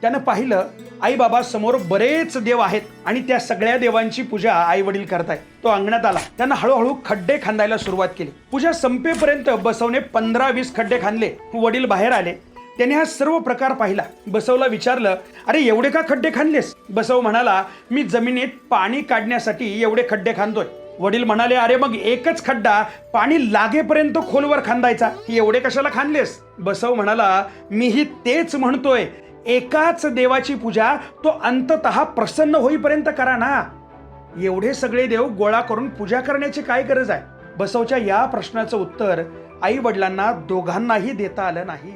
त्यानं पाहिलं आई बाबा समोर बरेच देव आहेत आणि त्या सगळ्या देवांची पूजा आई वडील करतायत. तो अंगणात आला. त्यानं हळूहळू खड्डे खांदायला सुरुवात केली. पूजा संपेपर्यंत बसवने 15-20 खड्डे खांदले. वडील बाहेर आले. त्याने हा सर्व प्रकार पाहिला. बसवला विचारलं, अरे एवढे का खड्डे खांदलेस? बसव म्हणाला, मी जमिनीत पाणी काढण्यासाठी एवढे खड्डे खांदतोय. वडील म्हणाले, अरे मग एकच खड्डा पाणी लागेपर्यंत खोलवर खांदायचा, एवढे कशाला खांदलेस? बसव म्हणाला, मीही तेच म्हणतोय, एकाच देवाची पूजा तो अंततः प्रसन्न होईपर्यंत करा ना. एवढे सगळे देव गोळा करून पूजा करण्याची काय गरज आहे? बसवच्या या प्रश्नाचं उत्तर आई वडिलांना दोघांनाही देता आलं नाही.